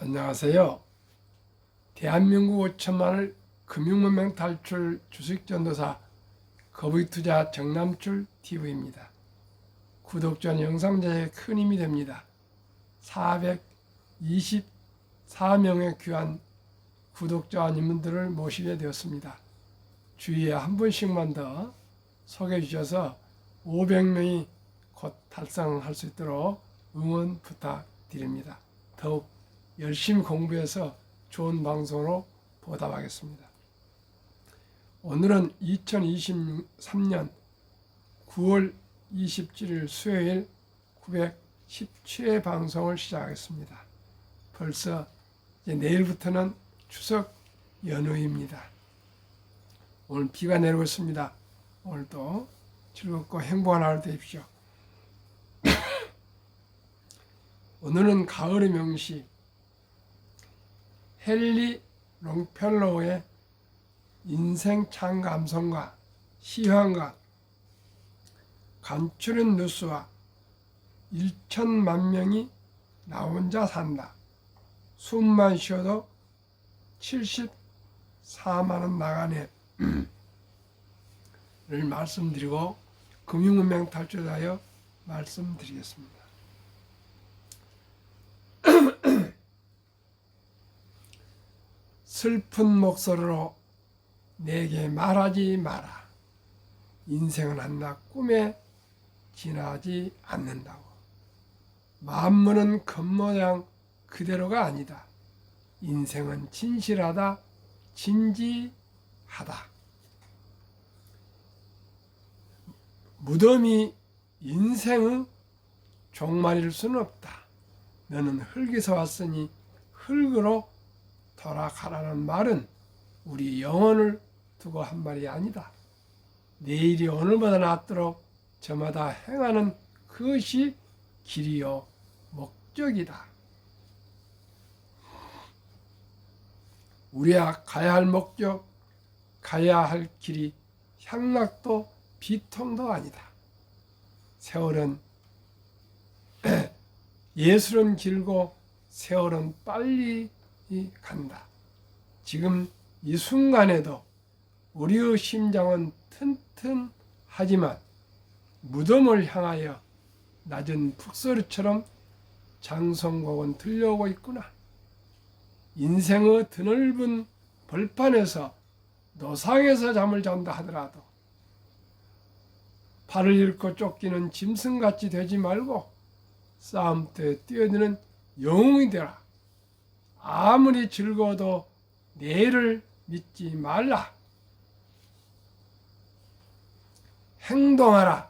안녕하세요. 대한민국 5천만을 금융문명 탈출 주식전도사 거북이투자 정남출 TV입니다. 구독자는 영상 제작에 큰 힘이 됩니다. 424명의 귀한 구독자와 님들을 모시게 되었습니다. 주위에 한 분씩만 더 소개해 주셔서 500명이 곧 달성할 수 있도록 응원 부탁드립니다. 더욱 열심히 공부해서 좋은 방송으로 보답하겠습니다. 오늘은 2023년 9월 27일 수요일 917회 방송을 시작하겠습니다. 벌써 이제 내일부터는 추석 연휴입니다. 오늘 비가 내리고 있습니다. 오늘도 즐겁고 행복한 하루 되십시오. 오늘은 가을의 명시 헨리 롱펠로우의 인생 창감성과 시황과 간추린 뉴스와 1천만 명이 나 혼자 산다. 숨만 쉬어도 74만 원 나가네 를 말씀드리고 금융문명 탈출하여 말씀드리겠습니다. 슬픈 목소리로 내게 말하지 마라. 인생은 한낱 꿈에 지나지 않는다고. 만물은 겉모양 그대로가 아니다. 인생은 진실하다, 진지하다. 무덤이 인생의 종말일 수는 없다. 너는 흙에서 왔으니 흙으로 돌아가라는 말은 우리 영혼을 두고 한 말이 아니다. 내일이 오늘보다 낫도록 저마다 행하는 그것이 길이요 목적이다. 우리가 가야 할 목적, 가야 할 길이 향락도 비통도 아니다. 세월은 예술은 길고 세월은 빨리 간다. 지금 이 순간에도 우리의 심장은 튼튼하지만 무덤을 향하여 낮은 북소리처럼 장성곡은 들려오고 있구나. 인생의 드넓은 벌판에서 노상에서 잠을 잔다 하더라도 발을 잃고 쫓기는 짐승같이 되지 말고 싸움터에 뛰어드는 영웅이 되라. 아무리 즐거워도 내일을 믿지 말라. 행동하라.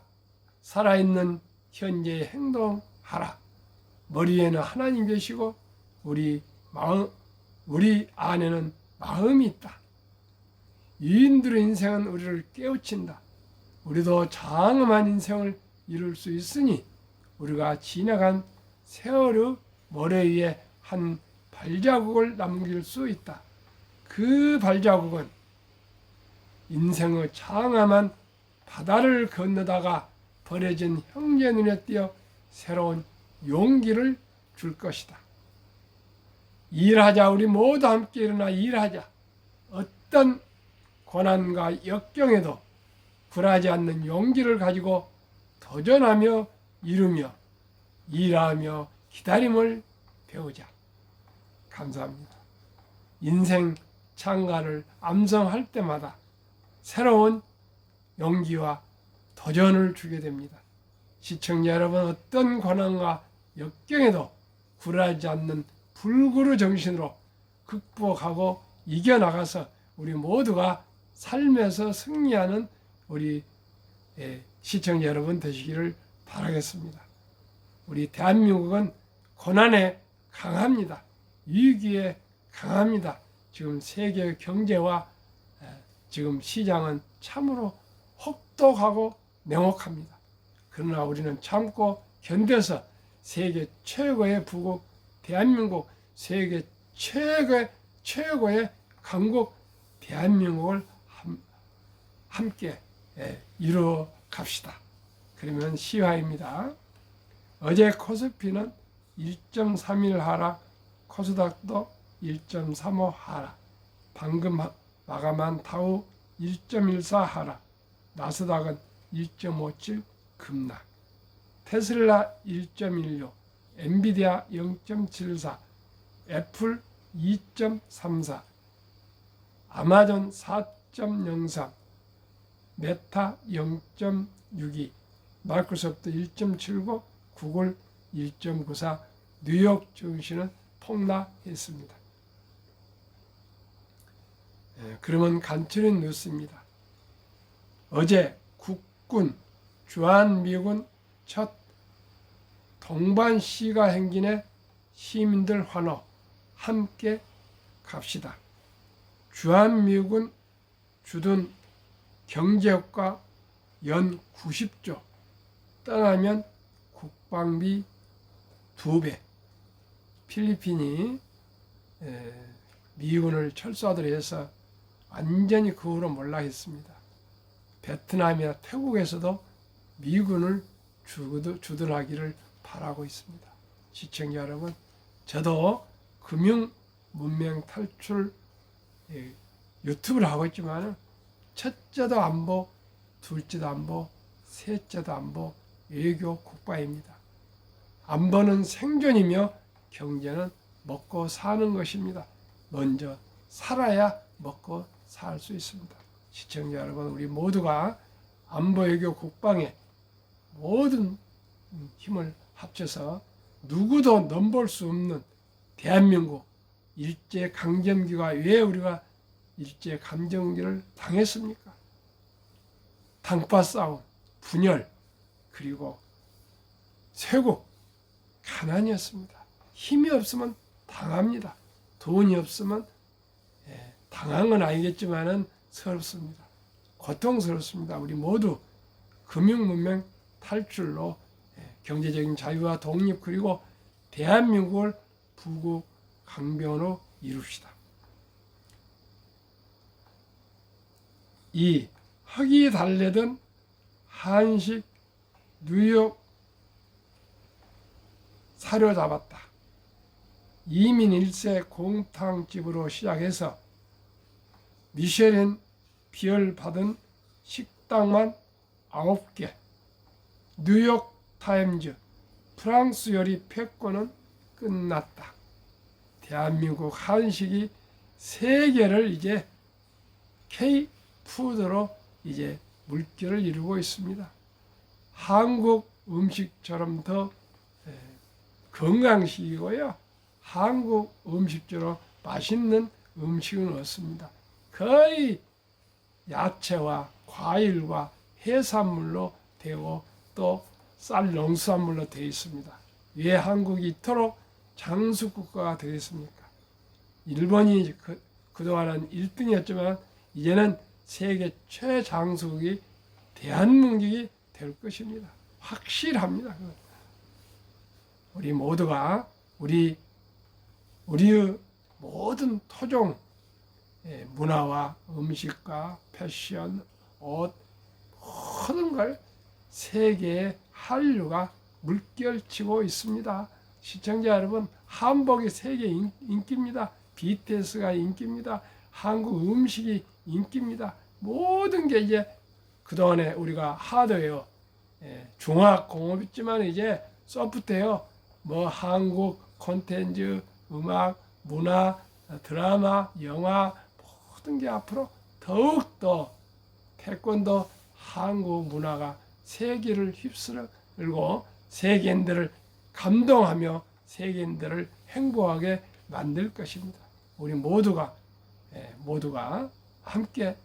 살아있는 현재에 행동하라. 머리에는 하나님 계시고 우리 안에는 마음이 있다. 유인들의 인생은 우리를 깨우친다. 우리도 장엄한 인생을 이룰 수 있으니 우리가 지나간 세월의 모래 위에 한 발자국을 남길 수 있다. 그 발자국은 인생의 장엄한 바다를 건너다가 버려진 형제 눈에 띄어 새로운 용기를 줄 것이다. 일하자. 우리 모두 함께 일어나 일하자. 어떤 고난과 역경에도 굴하지 않는 용기를 가지고 도전하며 이루며 일하며 기다림을 배우자. 감사합니다. 인생 창가를 암송할 때마다 새로운 용기와 도전을 주게 됩니다. 시청자 여러분, 어떤 고난과 역경에도 굴하지 않는 불구르 정신으로 극복하고 이겨나가서 우리 모두가 삶에서 승리하는 우리 시청자 여러분 되시기를 바라겠습니다. 우리 대한민국은 고난에 강합니다. 위기에 강합니다. 지금 세계 경제와 지금 시장은 참으로 혹독하고 냉혹합니다. 그러나 우리는 참고 견뎌서 세계 최고의 부국 대한민국, 세계 최고의 강국 대한민국을 함께 이루어 갑시다. 그러면 시화입니다. 어제 코스피는 1.31 하락 코스닥도 1.35 하락, 방금 마감한 다우 1.14 하락, 나스닥은 1.57 급락, 테슬라 1.16, 엔비디아 0.74, 애플 2.34, 아마존 4.03, 메타 0.62, 마이크로소프트 1.79, 구글 1.94, 뉴욕 증시는 폭락했습니다. 그러면 간추린 뉴스입니다. 어제 국군 주한미군 첫 동반 시가 행진에 시민들 환호 함께 갑시다. 주한미군 주둔 경제효과 연 90조, 떠나면 국방비 2배. 필리핀이 미군을 철수하도록 해서 완전히 그 후로 몰락했습니다. 베트남이나 태국에서도 미군을 주둔하기를 바라고 있습니다. 시청자 여러분, 저도 금융 문명 탈출 유튜브를 하고 있지만 첫째도 안보, 둘째도 안보, 셋째도 안보, 외교 국방입니다. 안보는 생존이며 경제는 먹고 사는 것입니다. 먼저 살아야 먹고 살 수 있습니다. 시청자 여러분, 우리 모두가 안보, 외교, 국방에 모든 힘을 합쳐서 누구도 넘볼 수 없는 대한민국 일제강점기가 왜 우리가 일제강점기를 당했습니까? 당파 싸움, 분열, 그리고 쇄국, 가난이었습니다. 힘이 없으면 당합니다. 돈이 없으면 당한 건 아니겠지만은 서럽습니다. 고통스럽습니다. 우리 모두 금융문명 탈출로 경제적인 자유와 독립, 그리고 대한민국을 부국 강변으로 이룹시다. 2. 흙이 달래던 한식 뉴욕 사료잡았다. 이민 1세 공탕집으로 시작해서 미쉐린 비열 받은 식당만 9개, 뉴욕 타임즈 프랑스 요리 패권은 끝났다. 대한민국 한식이 세계를 이제 K푸드로 이제 물결을 이루고 있습니다. 한국 음식처럼 더 건강식이고요. 한국 음식처럼 맛있는 음식은 없습니다. 거의 야채와 과일과 해산물로 되고 또 쌀 농수산물로 되어 있습니다. 왜 한국이 이토록 장수국가가 되겠습니까? 일본이 그동안은 1등이었지만 이제는 세계 최장수국이 대한민국이 될 것입니다. 확실합니다. 우리 모두가 우리의 모든 토종 문화와 음식과 패션, 옷, 모든 걸 세계의 한류가 물결치고 있습니다. 시청자 여러분, 한복이 세계 인기입니다. BTS가 인기입니다. 한국 음식이 인기입니다. 모든 게 이제 그동안에 우리가 하드웨어, 종합공업이지만 이제 소프트웨어, 뭐 한국 콘텐츠, 음악, 문화, 드라마, 영화, 모든 게 앞으로 더욱더 태권도 한국 문화가 세계를 휩쓸고 세계인들을 감동하며 세계인들을 행복하게 만들 것입니다. 우리 모두가 함께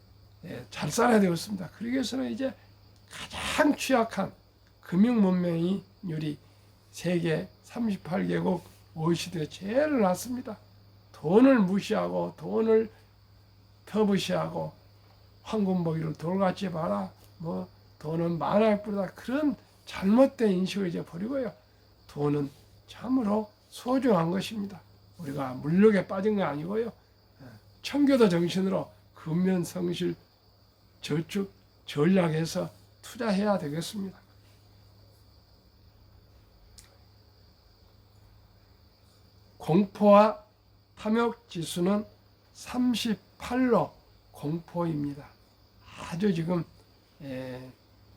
잘 살아야 되겠습니다. 그러기 위해서는 이제 가장 취약한 금융문명이 우리 세계 38개국 OECD에 제일 낮습니다. 돈을 무시하고 돈을 터부시하고 황금보기를 돌같이 봐라, 뭐 돈은 만할 뿐이다, 그런 잘못된 인식을 이제 버리고요. 돈은 참으로 소중한 것입니다. 우리가 물욕에 빠진 거 아니고요. 청교도 정신으로 근면성실 저축 전략해서 투자해야 되겠습니다. 공포와 탐욕 지수는 38로 공포입니다. 아주 지금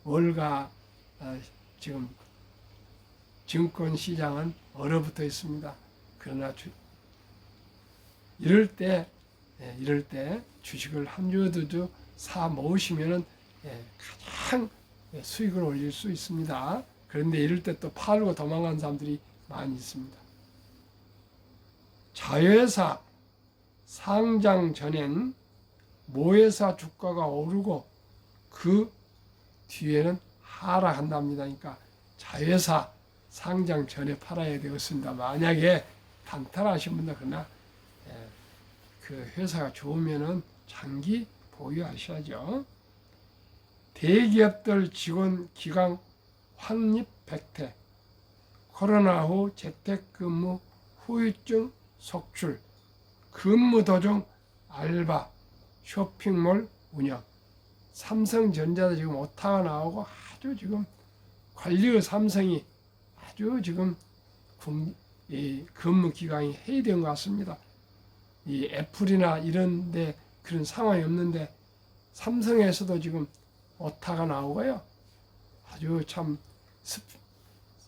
월가 지금 증권 시장은 얼어붙어 있습니다. 그러나 이럴 때 주식을 한 주 두 주 사 모으시면은 가장 수익을 올릴 수 있습니다. 그런데 이럴 때 또 팔고 도망간 사람들이 많이 있습니다. 자회사 상장 전엔 모회사 주가가 오르고 그 뒤에는 하락한답니다. 그러니까 자회사 상장 전에 팔아야 되겠습니다. 만약에 단타하신 분들 그러나 그 회사가 좋으면은 장기 보유하셔야죠. 대기업들 직원 기강 확립 백태, 코로나 후 재택근무 후유증 속출, 근무 도중 알바, 쇼핑몰 운영, 삼성전자도 지금 오타가 나오고 아주 지금 관리의 삼성이 아주 지금 근무 기간이 해이된 것 같습니다. 이 애플이나 이런데 그런 상황이 없는데 삼성에서도 지금 오타가 나오고요. 아주 참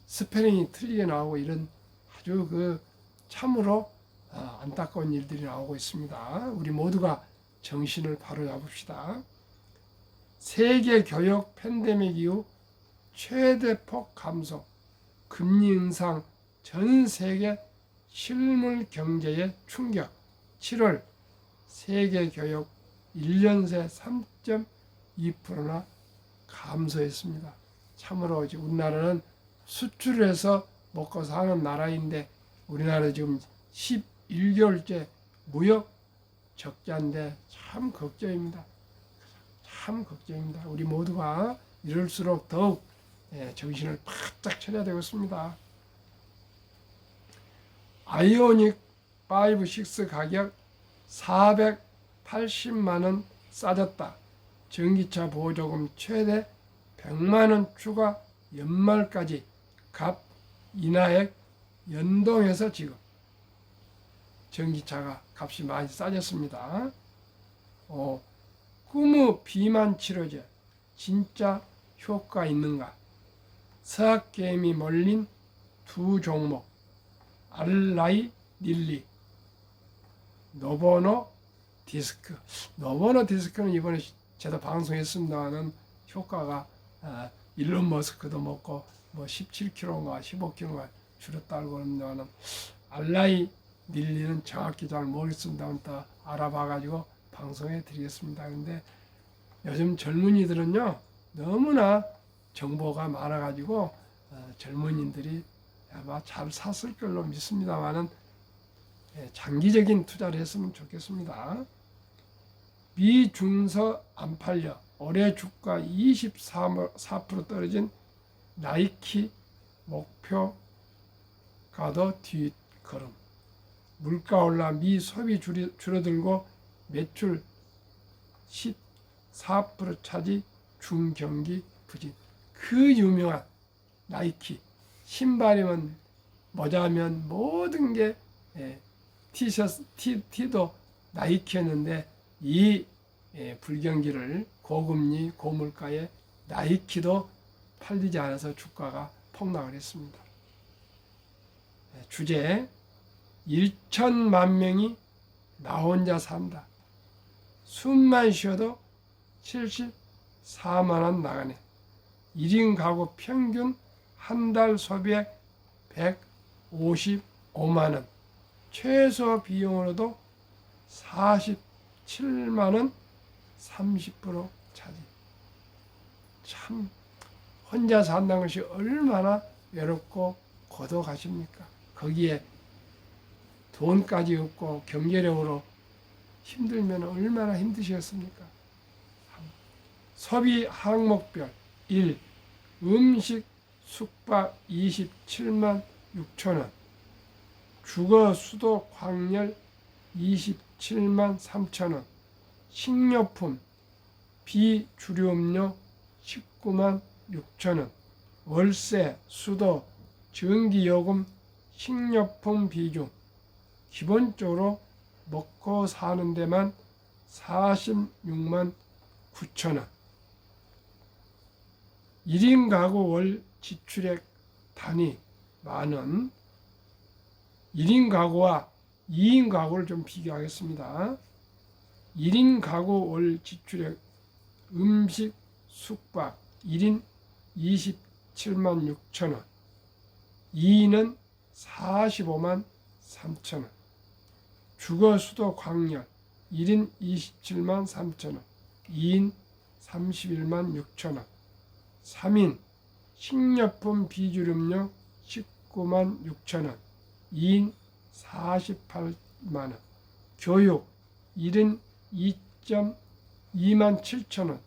스페링이 틀리게 나오고 이런 아주 그 참으로 안타까운 일들이 나오고 있습니다. 우리 모두가 정신을 바로잡읍시다. 세계 교역 팬데믹 이후 최대폭 감소, 금리 인상, 전 세계 실물 경제의 충격. 7월 세계 교역 1년 새 3.2%나 감소했습니다. 참으로 우리나라는 수출해서 먹고 사는 나라인데 우리나라 지금 11개월째 무역 적자인데 참 걱정입니다. 참 걱정입니다. 우리 모두가 이럴수록 더욱 정신을 바짝 차려야 되겠습니다. 아이오닉 5, 6 가격 480만원 싸졌다. 전기차 보조금 최대 100만원 추가 연말까지 값 인하액 연동해서 지금 전기차가 값이 많이 싸졌습니다. 꿈의 비만 치료제 진짜 효과 있는가? 서학개미 몰린 두 종목 알라이 닐리 노보노 디스크. 노보노 디스크는 이번에 제가 방송했습니다만 효과가 일론 머스크도 먹고 뭐 17kg인가 15kg인가 줄였다고 합니다만 알라이 닐리는 정확히 잘 모르겠습니다만 또 알아봐가지고 방송해 드리겠습니다. 그런데 요즘 젊은이들은요 너무나 정보가 많아가지고 젊은이들이 아마 잘 샀을 걸로 믿습니다만은 장기적인 투자를 했으면 좋겠습니다. 미중서 안 팔려 올해 주가 24% 떨어진 나이키 목표가도 뒷걸음. 물가 올라 미 소비 줄어들고 매출 14% 차지 중경기 부진. 그 유명한 나이키 신발이면 모자면 모든 게 티셔츠 티도 나이키였는데 이 불경기를 고금리 고물가에 나이키도 팔리지 않아서 주가가 폭락을 했습니다. 주제 1천만 명이 나 혼자 산다. 숨만 쉬어도 74만 원 나가네. 1인 가구 평균 한 달 소비액 155만 원. 최소 비용으로도 47만 원 30% 차지. 참 혼자 산다는 것이 얼마나 외롭고 고독하십니까? 거기에 돈까지 없고 경제력으로 힘들면 얼마나 힘드시겠습니까? 소비 항목별 1. 음식 숙박 27만 6천 원. 주거 수도 광열 27만 3천 원. 식료품 비주류음료 19만 6천 원. 월세, 수도, 전기요금, 식료품 비중 기본적으로 먹고 사는 데만 46만 9천 원. 1인 가구 월 지출액 단위 만원. 1인 가구와 2인 가구를 좀 비교하겠습니다. 1인 가구 월 지출액 음식, 숙박 1인 27만 6천 원. 2인은 45만 3천 원. 주거, 수도, 광열 1인 27만 3천 원. 2인 31만 6천 원. 3인 식료품, 비주류음료 19만 6천 원. 2인 48만 원. 교육 1인 2만 7천 원.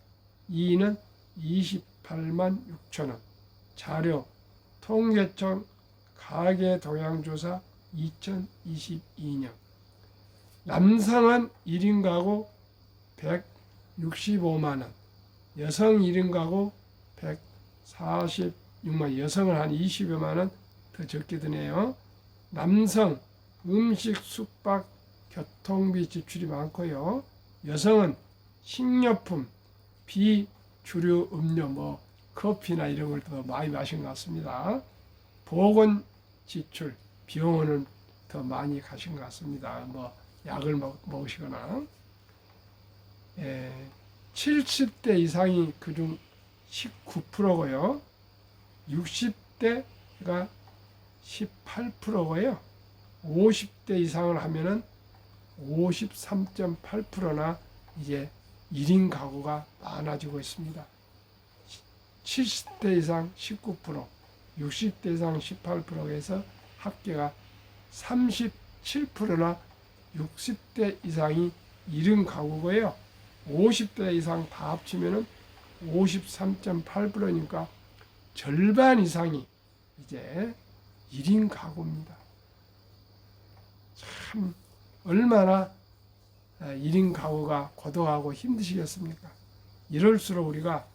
2인은 28만 6천 원. 자료 통계청 가계동향조사 2022년. 남성은 1인 가구 165만 원. 여성 1인 가구 146만 원. 여성은 한 20여만 원 더 적게 드네요. 남성 음식, 숙박, 교통비 지출이 많고요. 여성은 식료품, 비주류 음료, 커피나 이런 걸 더 많이 마신 것 같습니다. 보건 지출, 병원은 더 많이 가신 것 같습니다. 약을 먹으시거나. 70대 이상이 그중 19%고요. 60대가 18%고요. 50대 이상을 하면은 53.8%나 이제 1인 가구가 많아지고 있습니다. 70대 이상 19%, 60대 이상 18%에서 합계가 37%나 60대 이상이 1인 가구고요. 50대 이상 다 합치면은 53.8%니까 절반 이상이 이제 1인 가구입니다. 참 얼마나 1인 가구가 고독하고 힘드시겠습니까? 이럴수록 우리가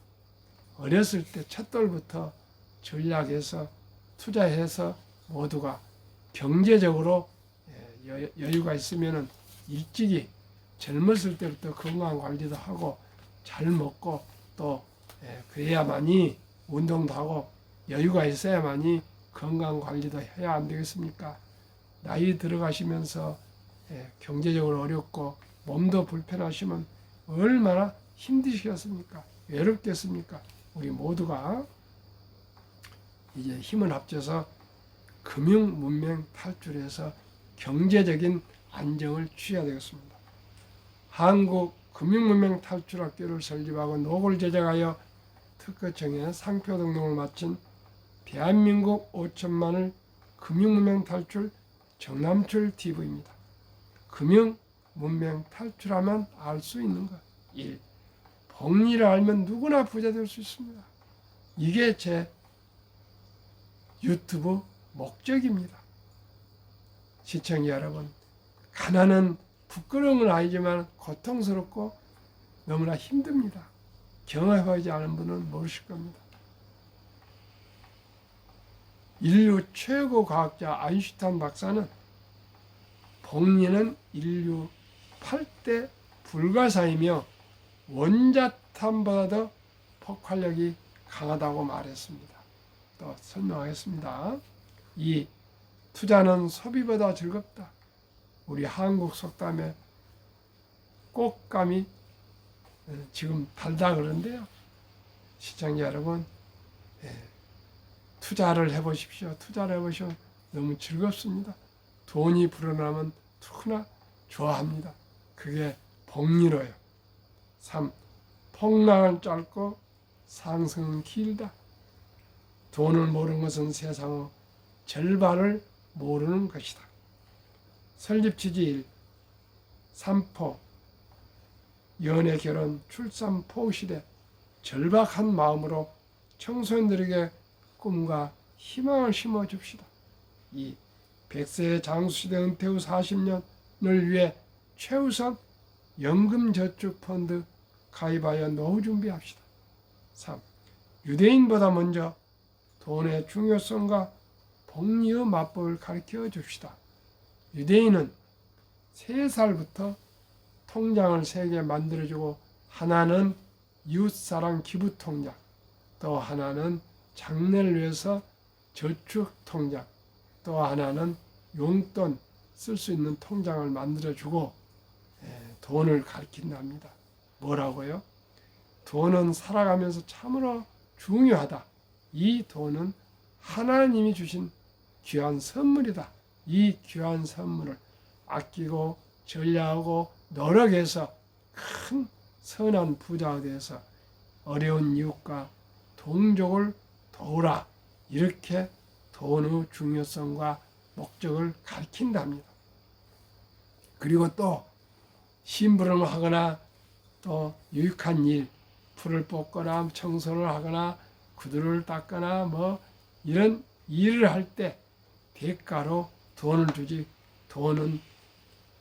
어렸을 때 첫돌부터 전략해서 투자해서 모두가 경제적으로 여유가 있으면은 일찍이 젊었을 때부터 건강 관리도 하고 잘 먹고 또 그래야만이 운동도 하고 여유가 있어야만이 건강 관리도 해야 안 되겠습니까? 나이 들어가시면서 경제적으로 어렵고 몸도 불편하시면 얼마나 힘드시겠습니까? 외롭겠습니까? 우리 모두가 이제 힘을 합쳐서 금융 문명 탈출해서 경제적인 안정을 취해야 되겠습니다. 한국 금융문명 탈출학교를 설립하고 노고를 제작하여 특허청에 상표 등록을 마친 대한민국 5천만을 금융문명 탈출 정남출 TV입니다. 금융문명 탈출하면 알 수 있는 것. 1. 복리를 알면 누구나 부자 될 수 있습니다. 이게 제 유튜브 목적입니다. 시청자 여러분, 가난은 부끄러운 건 아니지만 고통스럽고 너무나 힘듭니다. 경험하지 않은 분은 모르실 겁니다. 인류 최고 과학자 아인슈타인 박사는 복리는 인류 8대 불가사이며 원자탄보다도 폭발력이 강하다고 말했습니다. 또 설명하겠습니다. 2. 투자는 소비보다 즐겁다. 우리 한국 속담에 꽃감이 지금 달다 그러는데요. 시청자 여러분, 투자를 해보십시오. 투자를 해보시면 너무 즐겁습니다. 돈이 불어나면 누구나 좋아합니다. 그게 복리로요. 3. 폭락은 짧고 상승은 길다. 돈을 모르는 것은 세상의 절반을 모르는 것이다. 설립 취지 1. 3포 연애, 결혼, 출산, 포 시대 절박한 마음으로 청소년들에게 꿈과 희망을 심어줍시다. 2. 100세의 장수시대 은퇴 후 40년을 위해 최우선 연금저축펀드 가입하여 노후 준비합시다. 3. 유대인보다 먼저 돈의 중요성과 복리의 맞법을 가르쳐 줍시다. 유대인은 3살부터 통장을 3개 만들어주고, 하나는 이웃사랑 기부 통장, 또 하나는 장래를 위해서 저축 통장, 또 하나는 용돈 쓸 수 있는 통장을 만들어주고 돈을 가르친답니다. 뭐라고요? 돈은 살아가면서 참으로 중요하다. 이 돈은 하나님이 주신 귀한 선물이다. 이 귀한 선물을 아끼고 전략하고 노력해서 큰 선한 부자가 되어서 어려운 이웃과 동족을 도우라. 이렇게 돈의 중요성과 목적을 가르친답니다. 그리고 또 심부름을 하거나 또 유익한 일, 풀을 뽑거나 청소를 하거나 구두를 닦거나 뭐 이런 일을 할 때 대가로 돈을 주지, 돈은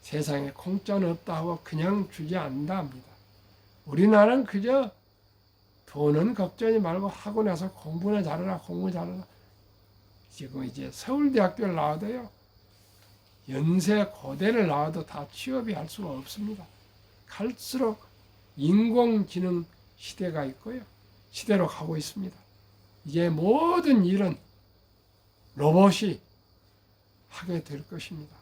세상에 공짜는 없다 하고 그냥 주지 않는다 합니다. 우리나라는 그저 돈은 걱정하지 말고 하고 나서 공부나 잘해라, 공부 잘해라. 지금 이제 서울대학교를 나와도요, 연세 고대를 나와도 다 취업이 할 수가 없습니다. 갈수록 인공지능 시대가 있고요, 시대로 가고 있습니다. 이제 모든 일은 로봇이 하게 될 것입니다.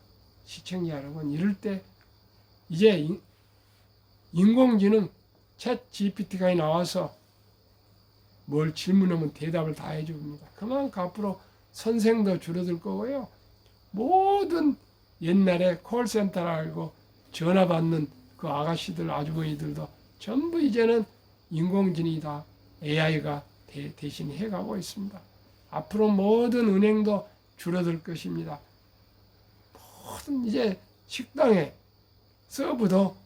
시청자 여러분, 이럴 때 이제 인공지능 챗 GPT가 나와서 뭘 질문하면 대답을 다 해줍니다. 그만큼 앞으로 선생도 줄어들 거고요. 모든 옛날에 콜센터라고 전화 받는 그 아가씨들, 아주머니들도 전부 이제는 인공지능이다, AI가 대신 해가고 있습니다. 앞으로 모든 은행도 줄어들 것입니다. 모든 이제 식당에 서브도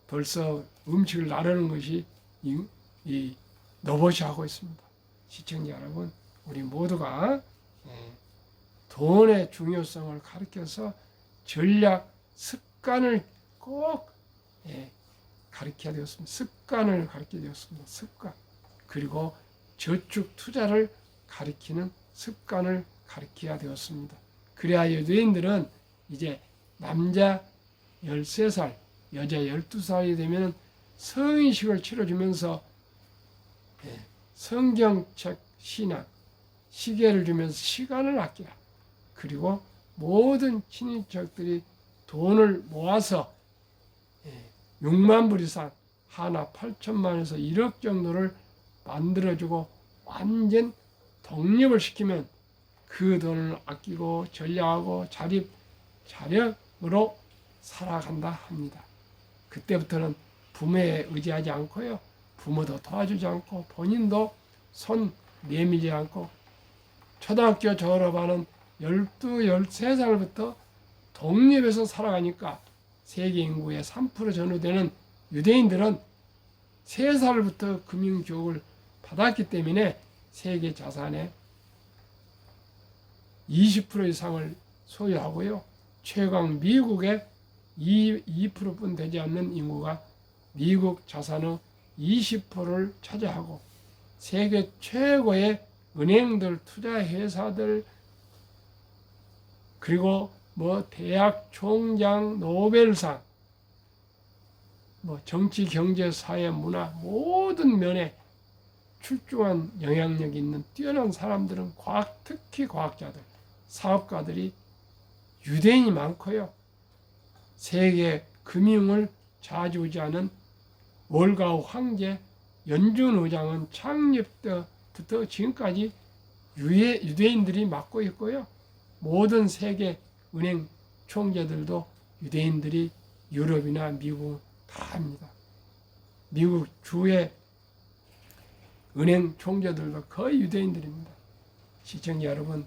벌써 음식을 나르는 것이 이 로봇이 하고 있습니다. 시청자 여러분, 우리 모두가 돈의 중요성을 가르쳐서 전략, 습관을 꼭 가르쳐야 되었습니다. 습관을 가르쳐야 되었습니다. 습관. 그리고 저축 투자를 가르치는 습관을 가르쳐야 되었습니다. 그래야 유대인들은 이제 남자 13살, 여자 12살이 되면 성인식을 치러주면서 성경책 신앙, 시계를 주면서 시간을 아끼라. 그리고 모든 친인척들이 돈을 모아서 6만 불 이상, 하나 8천만에서 1억 정도를 만들어주고 완전 독립을 시키면 그 돈을 아끼고 전략하고 자력으로 살아간다 합니다. 그때부터는 부모에 의지하지 않고요, 부모도 도와주지 않고 본인도 손 내밀지 않고 초등학교 졸업하는 12, 13살부터 독립해서 살아가니까 세계 인구의 3% 전후 되는 유대인들은 3살부터 금융교육을 받았기 때문에 세계 자산의 20% 이상을 소유하고요. 최강 미국의 2%뿐 되지 않는 인구가 미국 자산의 20%를 차지하고 세계 최고의 은행들, 투자회사들, 그리고 뭐 대학 총장, 노벨상, 뭐 정치, 경제, 사회, 문화 모든 면에 출중한 영향력이 있는 뛰어난 사람들은 특히 과학자들, 사업가들이 유대인이 많고요. 세계 금융을 좌지우지하는 월가우 황제 연준 의장은 창립 때부터 지금까지 유대인들이 맡고 있고요. 모든 세계 은행 총재들도 유대인들이 유럽이나 미국 다 합니다. 미국 주의 은행 총재들도 거의 유대인들입니다. 시청자 여러분,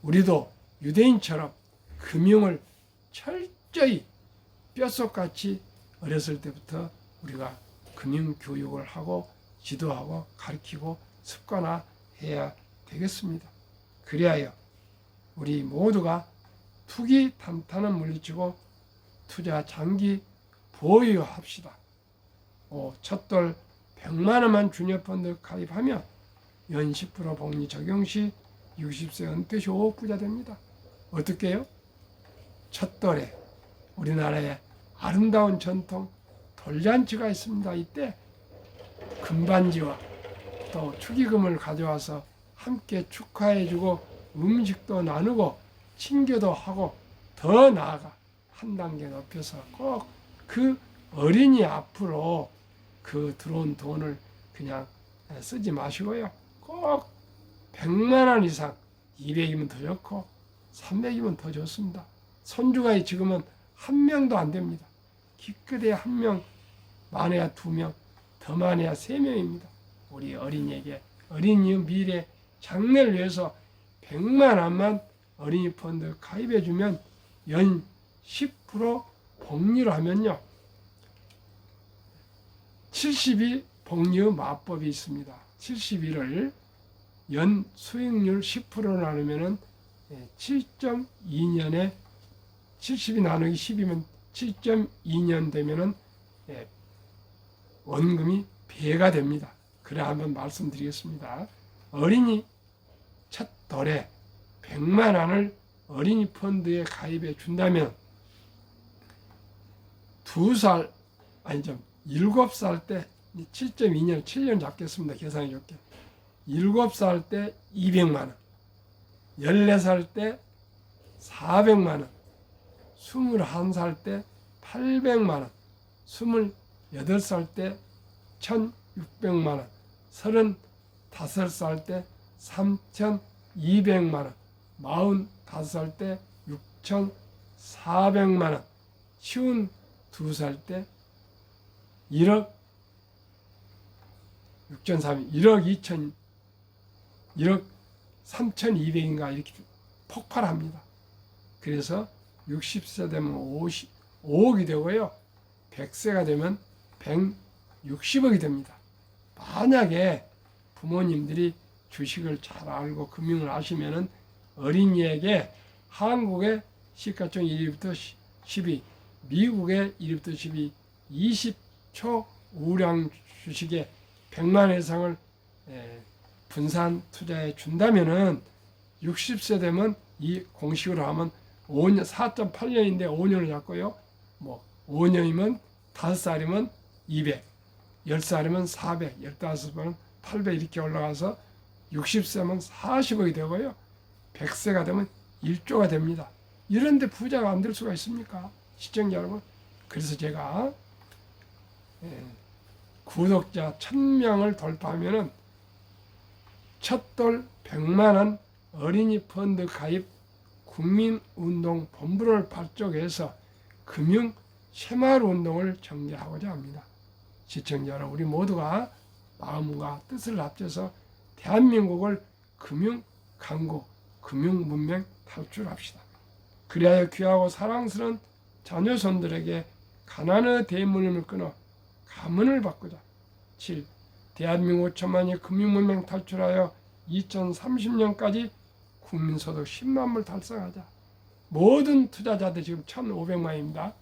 우리도 유대인처럼 금융을 철저히 뼛속같이 어렸을 때부터 우리가 금융교육을 하고 지도하고 가르치고 습관화해야 되겠습니다. 그리하여 우리 모두가 투기 탄탄은 물리치고 투자 장기 보유합시다. 첫돌 100만 원만 주니어펀드 가입하면 연 10% 복리 적용 시 60세 은퇴 후 부자 됩니다. 어떻게 해요? 첫돌에 우리나라의 아름다운 전통 돌잔치가 있습니다. 이때 금반지와 또 축의금을 가져와서 함께 축하해주고 음식도 나누고 친교도 하고 더 나아가 한 단계 높여서 꼭 그 어린이 앞으로 그 들어온 돈을 그냥 쓰지 마시고요. 꼭 100만 원 이상, 200이면 더 좋고 300이면 더 좋습니다. 손주가 지금은 한 명도 안 됩니다. 기껏해야 한 명, 많아야 2명, 더 많아야 3명입니다. 우리 어린이에게 어린이 미래 장래를 위해서 100만 원만 어린이 펀드 가입해주면 연 10% 복리로 하면요 70일 복리 마법이 있습니다. 70일을 연 수익률 10% 나누면은 7.2년에 70이 나누기 10이면 7.2년 되면은 원금이 배가 됩니다. 그래 한번 말씀드리겠습니다. 어린이 첫 돌에 100만 원을 어린이 펀드에 가입해 준다면 7살 때 7.2년 7년 잡겠습니다. 계산해 줄게. 7살 때 200만 원, 14살 때 400만 원, 21살 때 800만 원, 28살 때 1,600만 원, 35살 때 3,200만 원, 45살 때 6,400만 원, 52살 때 1억 6,300, 1억 3,200인가 이렇게 폭발합니다. 그래서 60세 되면 5억이 되고요. 100세가 되면 160억이 됩니다. 만약에 부모님들이 주식을 잘 알고 금융을 아시면은 어린이에게 한국의 시가총 1위부터 10위, 미국의 1위부터 10위, 20초 우량 주식에 100만 이상을 분산 투자해 준다면은 60세 되면 이 공식으로 하면 5년, 4.8년인데 5년을 잡고요. 뭐 5년이면 5살이면 200, 10살이면 400, 15살이면 800 이렇게 올라가서 60세면 40억이 되고요. 100세가 되면 1조가 됩니다. 이런데 부자가 안 될 수가 있습니까? 시청자 여러분. 그래서 제가 구독자 1000명을 돌파하면은 첫돌 100만 원 어린이 펀드 가입 국민운동 본부를 발족해서 금융 새마을 운동을 전개하고자 합니다. 시청자 여러분, 우리 모두가 마음과 뜻을 합쳐서 대한민국을 금융 강국, 금융 문명 탈출합시다. 그리하여 귀하고 사랑스러운 자녀손들에게 가난의 대물림을 끊어 가문을 바꾸자. 7. 대한민국 천만이 금융문명 탈출하여 2030년까지 국민소득 10만 불 달성하자. 모든 투자자들 지금 1,500만입니다.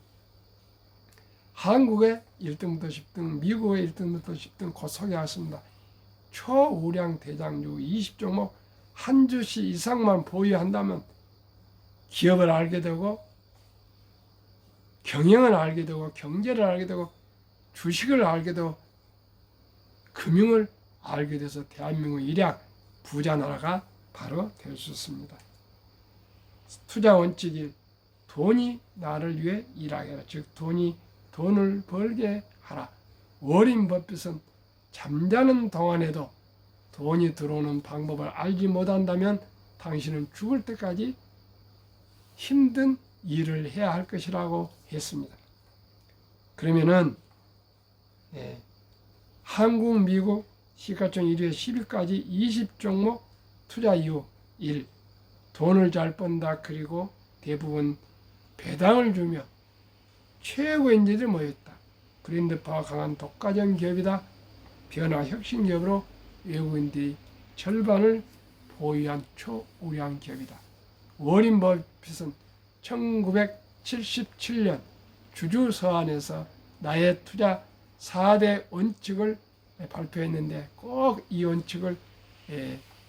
한국의 1등부터 10등, 미국의 1등부터 10등 곧 소개하겠습니다. 초우량 대장주 20종목 한 주씩 이상만 보유한다면 기업을 알게 되고 경영을 알게 되고 경제를 알게 되고 주식을 알게 되고 금융을 알게 돼서 대한민국 일약 부자 나라가 바로 될 수 있습니다. 투자 원칙이 돈이 나를 위해 일하게 하라. 즉 돈을 벌게 하라. 워린 버핏은 잠자는 동안에도 돈이 들어오는 방법을 알지 못한다면 당신은 죽을 때까지 힘든 일을 해야 할 것이라고 했습니다. 그러면은 한국, 미국 시가총 1위에 10위까지 20종목 투자 이유 1. 돈을 잘 번다. 그리고 대부분 배당을 주며 최고의 인재들이 모였다. 브랜드파워 강한 독과점 기업이다. 변화 혁신 기업으로 외국인들이 절반을 보유한 초우량 기업이다. 워린 버핏은 1977년 주주 서한에서 나의 투자 4대 원칙을 발표했는데 꼭 이 원칙을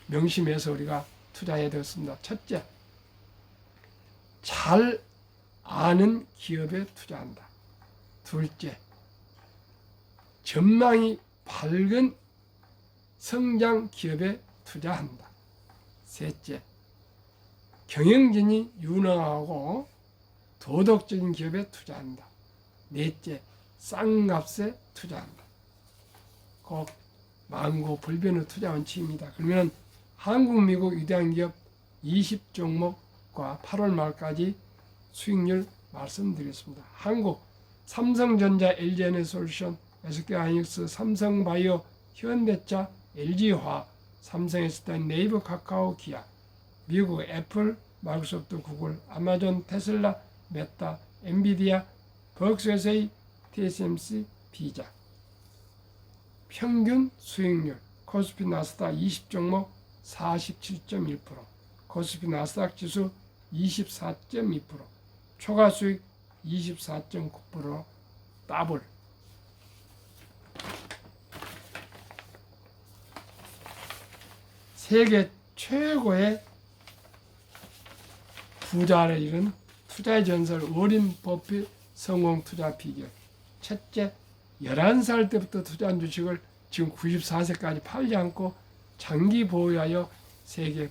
명심해서 우리가 투자해야 되겠습니다. 첫째, 잘 아는 기업에 투자한다. 둘째, 전망이 밝은 성장 기업에 투자한다. 셋째, 경영진이 유능하고 도덕적인 기업에 투자한다. 넷째, 싼 값에 투자한다. 꼭 만고불변의 투자 원칙입니다. 그러면 한국, 미국 위대한 기업 20종목과 8월 말까지 수익률 말씀드리겠습니다. 한국, 삼성전자, LG에너지솔루션, SK하이닉스, 삼성바이오, 현대차, LG화학, 삼성에스타인, 네이버, 카카오, 기아. 미국, 애플, 마이크로소프트, 구글, 아마존, 테슬라, 메타, 엔비디아, 벅스에세이, TSMC, 비자. 평균 수익률 코스피 나스닥 20종목 47.1%, 코스피 나스닥 지수 24.2%, 초과 수익 24.9%, 더블. 세계 최고의 부자를 이룬 투자의 전설 워린 버핏 성공 투자 비결. 첫째, 11살 때부터 투자한 주식을 지금 94세까지 팔지 않고 장기 보유하여 세계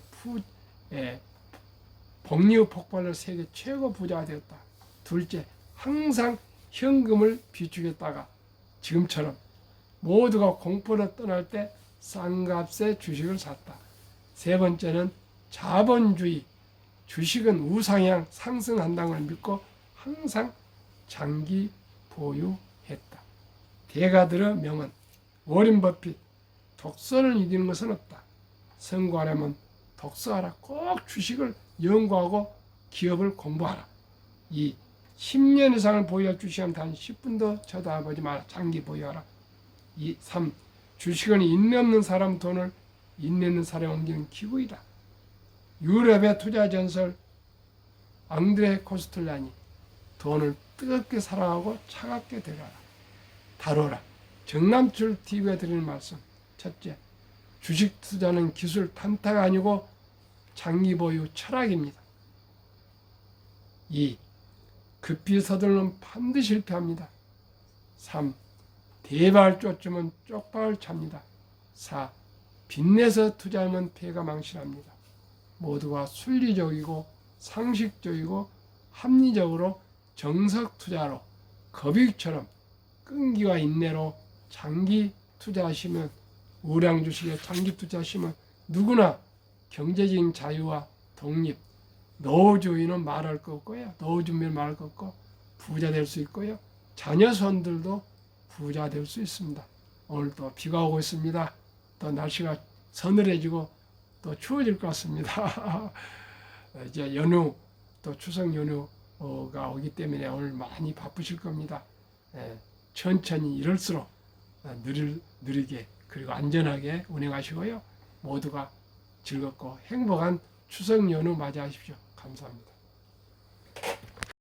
복리후 폭발로 세계 최고 부자가 되었다. 둘째, 항상 현금을 비축했다가 지금처럼 모두가 공포로 떠날 때 싼 값에 주식을 샀다. 세 번째는 자본주의, 주식은 우상향 상승한다는 걸 믿고 항상 장기 보유했다. 대가들의 명언, 워린 버핏, 독서를 이기는 것은 없다. 성공하려면 독서하라. 꼭 주식을 연구하고 기업을 공부하라. 이 10년 이상을 보유할 주식은 단 10분도 쳐다보지 마라. 장기 보유하라. 3. 주식은 인내 없는 사람 돈을 인내 있는 사람에 옮기는 기구이다. 유럽의 투자 전설 앙드레 코스텔라니, 돈을 뜨겁게 사랑하고 차갑게 대하라. 다뤄라. 정남출 TV가 드리는 말씀. 첫째, 주식 투자는 기술 탄타가 아니고 장기 보유 철학입니다. 2. 급히 서둘러면 반드시 실패합니다. 3. 대박을 쫓으면 쪽박을 찹니다. 4. 빚내서 투자하면 폐가 망신합니다. 모두가 순리적이고 상식적이고 합리적으로 정석 투자로 거빅처럼 끈기와 인내로 장기 투자하시면, 우량 주식에 장기 투자하시면 누구나 경제적인 자유와 독립, 노후주의는 말할 거 없고요. 노후 준비는 말할 거 없고 부자 될 수 있고요. 자녀 손들도 부자 될 수 있습니다. 오늘 또 비가 오고 있습니다. 또 날씨가 서늘해지고 또 추워질 것 같습니다. 이제 연휴, 또 추석 연휴가 오기 때문에 오늘 많이 바쁘실 겁니다. 천천히 이럴수록 느리게 그리고 안전하게 운행하시고요. 모두가 즐겁고 행복한 추석 연휴 맞이하십시오. 감사합니다.